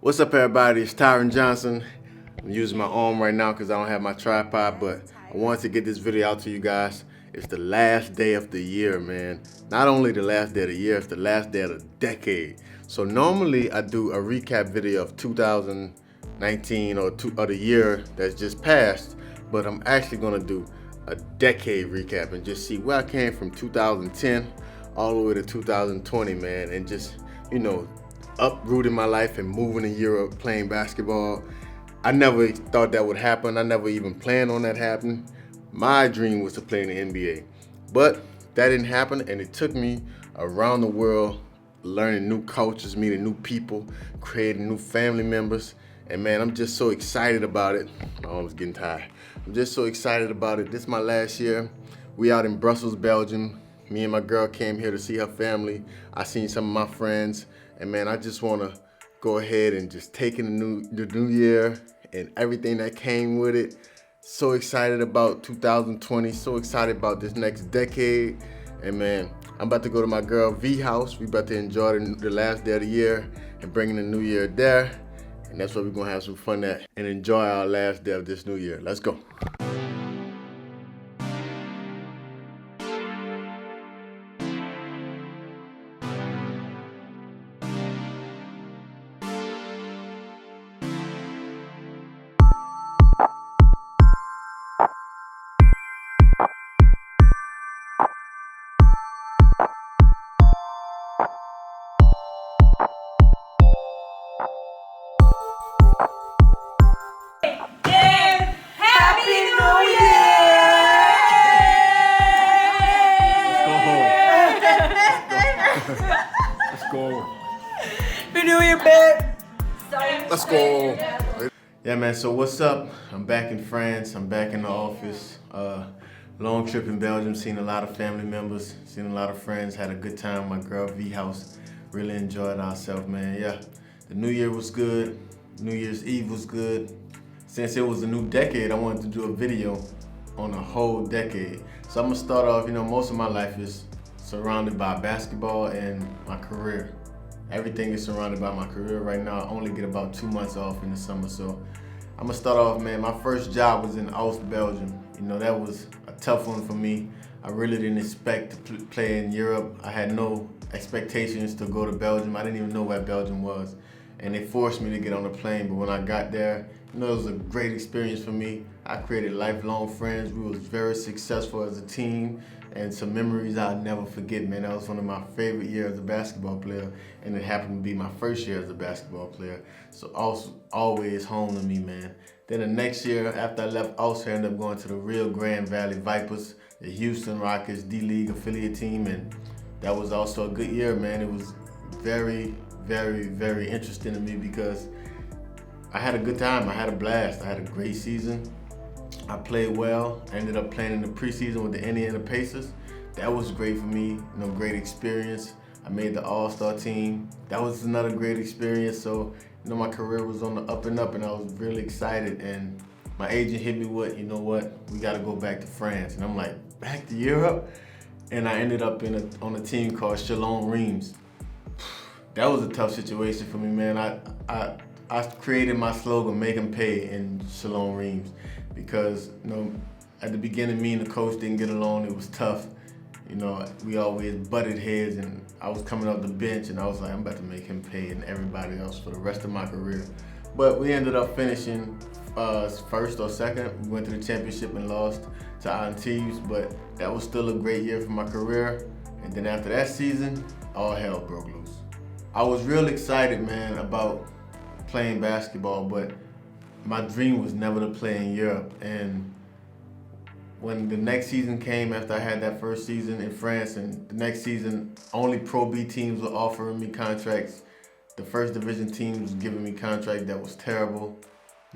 What's up, everybody? It's Tyren Johnson. I'm using my arm right now because I don't have my tripod, but I wanted to get this video out to you guys. It's the last day of the year, man. Not only the last day of the year, it's the last day of the decade. So normally I do a recap video of 2019 or the year that's just passed, but I'm actually gonna do a decade recap and just see where I came from 2010 all the way to 2020, man, and just, uprooting my life and moving to Europe, playing basketball. I never thought that would happen. I never even planned on that happening. My dream was to play in the NBA. But that didn't happen, and it took me around the world, learning new cultures, meeting new people, creating new family members. And man, I'm just so excited about it. My arm's getting tired. I'm just so excited about it. This is my last year. We out in Brussels, Belgium. Me and my girl came here to see her family. I seen some of my friends. And man, I just want to go ahead and just take in the new year and everything that came with it. So excited about 2020. So excited about this next decade. And man, I'm about to go to my girl V house. We about to enjoy the last day of the year and bring in the new year there. And that's where we're going to have some fun at and enjoy our last day of this new year. Let's go. Let's go. Happy New Year, babe. Let's go. Yeah, man, so what's up? I'm back in France. I'm back in the office. Long trip in Belgium, seen a lot of family members, seen a lot of friends, had a good time. My girl V house, really enjoyed ourselves, man. Yeah, the new year was good. New Year's Eve was good. Since it was a new decade, I wanted to do a video on a whole decade. So I'm gonna start off, most of my life is surrounded by basketball and my career. Everything is surrounded by my career right now. I only get about 2 months off in the summer, so I'm gonna start off, man. My first job was in Oost, Belgium. That was a tough one for me. I really didn't expect to play in Europe. I had no expectations to go to Belgium. I didn't even know where Belgium was. And they forced me to get on a plane, but when I got there, it was a great experience for me. I created lifelong friends. We was very successful as a team, and some memories I'll never forget, man. That was one of my favorite years as a basketball player, and it happened to be my first year as a basketball player. So also always home to me, man. Then the next year, after I left Austria, I ended up going to the Rio Grande Valley Vipers, the Houston Rockets D-League affiliate team, and that was also a good year, man. It was very, very, very interesting to me because I had a good time. I had a blast. I had a great season. I played well. I ended up playing in the preseason with the Indiana Pacers. That was great for me, great experience. I made the All-Star team. That was another great experience. So, my career was on the up and up, and I was really excited. And my agent hit me with, we got to go back to France. And I'm like, back to Europe? And I ended up on a team called Chalon Reims. That was a tough situation for me, man. I created my slogan, make them pay, in Chalon Reims, because at the beginning, me and the coach didn't get along. It was tough. We always butted heads, and I was coming off the bench, and I was like, I'm about to make him pay and everybody else for the rest of my career. But we ended up finishing first or second. We went to the championship and lost to Antibes, but that was still a great year for my career. And then after that season, all hell broke loose. I was real excited, man, about playing basketball, but my dream was never to play in Europe. And when the next season came, after I had that first season in France, and the next season, only Pro B teams were offering me contracts. The first division teams was giving me contracts that was terrible.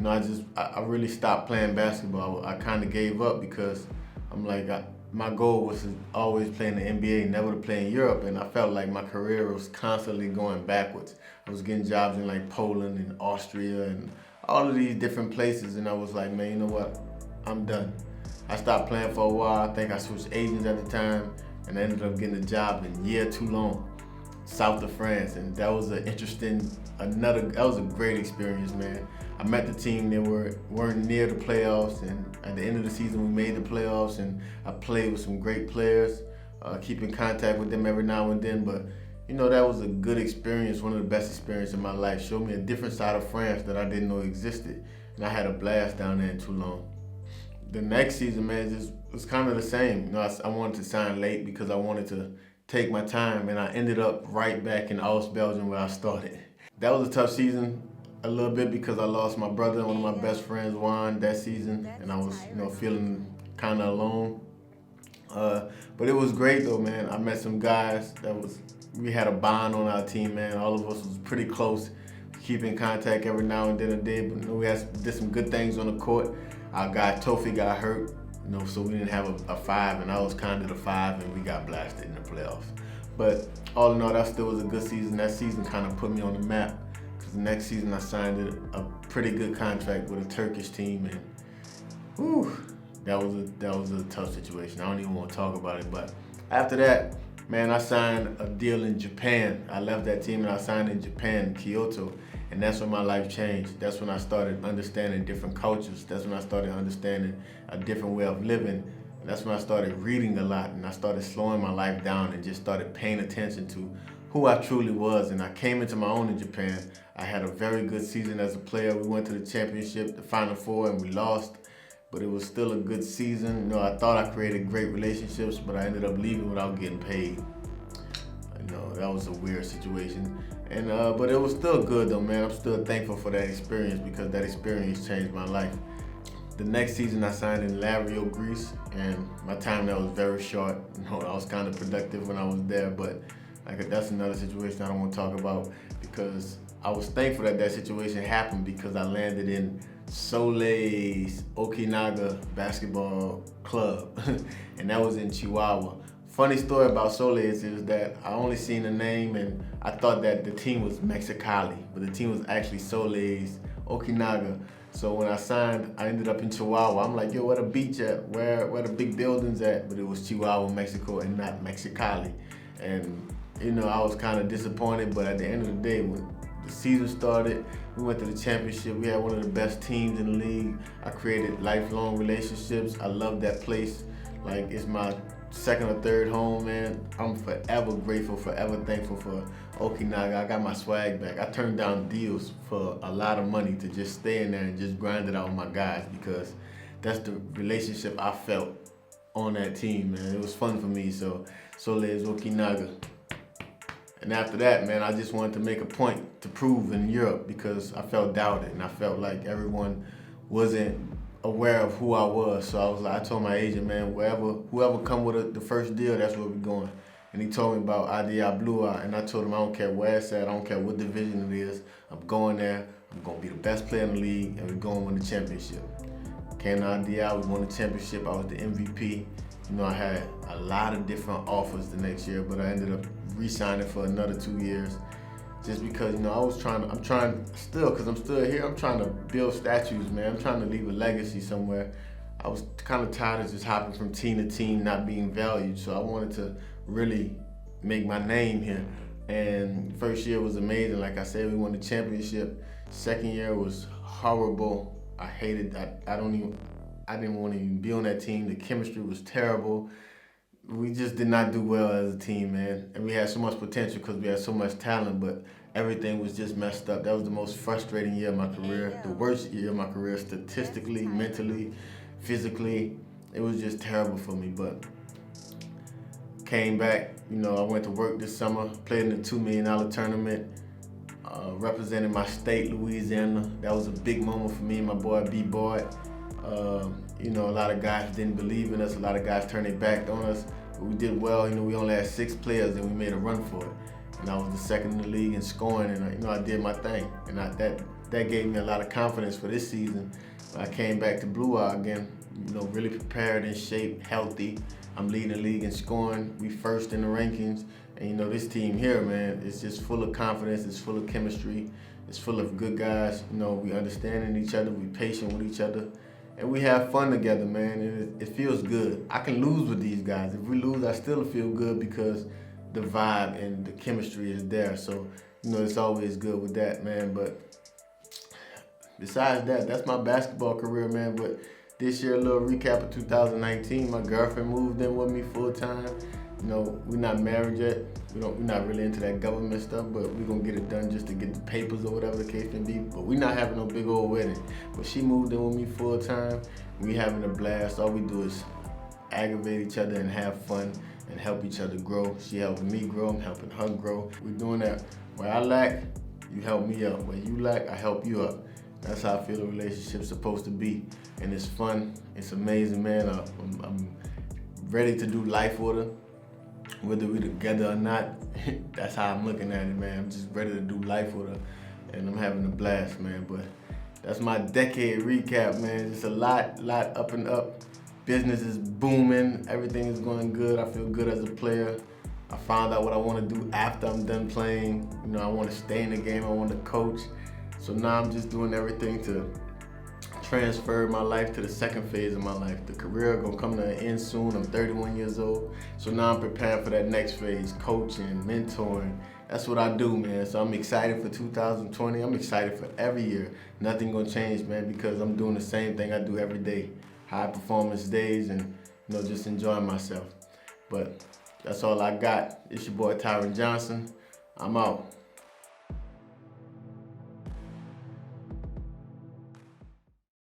I really stopped playing basketball. I kind of gave up because I'm like, my goal was to always play in the NBA, never to play in Europe, and I felt like my career was constantly going backwards. I was getting jobs in like Poland and Austria and all of these different places, and I was like, man, you know what? I'm done. I stopped playing for a while. I think I switched agents at the time, and I ended up getting a job in year too long. south of France, and that was that was a great experience, man. I met the team that weren't near the playoffs, and at the end of the season we made the playoffs, and I played with some great players, keep in contact with them every now and then, but that was a good experience, one of the best experiences in my life. Showed me a different side of France that I didn't know existed, and I had a blast down there in Toulon. The next season, man, just was kind of the same. I wanted to sign late because I wanted to take my time, and I ended up right back in Oost, Belgium, where I started. That was a tough season, a little bit because I lost my brother, one of my best friends, Juan, that season, and I was, feeling kind of alone. But it was great though, man. I met some guys we had a bond on our team, man. All of us was pretty close. Keep in contact every now and then a day, but we did some good things on the court. Our guy Tofi got hurt, so we didn't have a five, and I was kind of the five, and we got blasted in the playoffs. But all in all, that still was a good season. That season kind of put me on the map, because the next season I signed a pretty good contract with a Turkish team, and whew, that was a tough situation. I don't even want to talk about it, but after that, man, I signed a deal in Japan. I left that team and I signed in Japan, Kyoto, and that's when my life changed. That's when I started understanding different cultures. That's when I started understanding a different way of living. That's when I started reading a lot, and I started slowing my life down and just started paying attention to who I truly was. And I came into my own in Japan. I had a very good season as a player. We went to the championship, the Final Four, and we lost. But it was still a good season. I thought I created great relationships, but I ended up leaving without getting paid. That was a weird situation. And but it was still good though, man. I'm still thankful for that experience because that experience changed my life. The next season I signed in Lario, Greece, and my time there was very short. I was kind of productive when I was there, but that's another situation I don't want to talk about because I was thankful that situation happened because I landed in Solei's Okinaga basketball club, and that was in Chihuahua. Funny story about Solei's is that I only seen the name and I thought that the team was Mexicali, but the team was actually Solei's Okinaga. So when I signed, I ended up in Chihuahua. I'm like, yo, where the beach at? Where the big buildings at? But it was Chihuahua, Mexico, and not Mexicali. And I was kind of disappointed, but at the end of the day, when the season started, we went to the championship. We had one of the best teams in the league. I created lifelong relationships. I love that place. Like, it's my second or third home, man. I'm forever grateful, forever thankful for Okinaga. I got my swag back. I turned down deals for a lot of money to just stay in there and just grind it out with my guys because that's the relationship I felt on that team, man. It was fun for me. So Solei's Okinaga. And after that, man, I just wanted to make a point to prove in Europe because I felt doubted and I felt like everyone wasn't aware of who I was. So I told my agent, man, whoever come with the first deal, that's where we're going. And he told me about Adia Blua, and I told him I don't care where it's at, I don't care what division it is. I'm going there, I'm gonna be the best player in the league, and we're gonna win the championship. Came to Adia, we won the championship, I was the MVP. I had a lot of different offers the next year, but I ended up re-signing for another 2 years. Just because, because I'm still here, I'm trying to build statues, man. I'm trying to leave a legacy somewhere. I was kind of tired of just hopping from team to team, not being valued. So I wanted to really make my name here. And first year was amazing. Like I said, we won the championship. Second year was horrible. I hated, I didn't want to even be on that team. The chemistry was terrible. We just did not do well as a team, man. And we had so much potential because we had so much talent, but everything was just messed up. That was the most frustrating year of my career, the worst year of my career, statistically, mentally, physically. It was just terrible for me, but came back. I went to work this summer, played in the $2 million tournament, represented my state, Louisiana. That was a big moment for me and my boy, B-Boy. A lot of guys didn't believe in us. A lot of guys turned their back on us. But we did well. We only had 6 players and we made a run for it. And I was the second in the league in scoring, and I did my thing. And that gave me a lot of confidence for this season. I came back to Blue Eye again, really prepared, in shape, healthy. I'm leading the league in scoring. We first in the rankings. And this team here, man, it's just full of confidence. It's full of chemistry. It's full of good guys. We understanding each other. We patient with each other. And we have fun together, man, and it feels good. I can lose with these guys. If we lose, I still feel good because the vibe and the chemistry is there. So, it's always good with that, man. But besides that, that's my basketball career, man. But this year, a little recap of 2019. My girlfriend moved in with me full time. We're not married yet. We're not really into that government stuff, but we're gonna get it done just to get the papers or whatever the case may be. But we're not having no big old wedding. But she moved in with me full time. We having a blast. All we do is aggravate each other and have fun and help each other grow. She helping me grow. I'm helping her grow. We're doing that. Where I lack, you help me up. Where you lack, I help you up. That's how I feel a relationship's supposed to be. And it's fun. It's amazing, man. I'm ready to do life with her. Whether we're together or not, that's how I'm looking at it, man. I'm just ready to do life with her. And I'm having a blast, man. But that's my decade recap, man. Just a lot up and up. Business is booming. Everything is going good. I feel good as a player. I found out what I want to do after I'm done playing. I want to stay in the game. I want to coach. So now I'm just doing everything to transfer my life to the second phase of my life. The career gonna come to an end soon. I'm 31 years old. So now I'm preparing for that next phase, coaching, mentoring. That's what I do, man. So I'm excited for 2020. I'm excited for every year. Nothing gonna change, man, because I'm doing the same thing I do every day. High performance days and, just enjoying myself. But that's all I got. It's your boy Tyren Johnson. I'm out.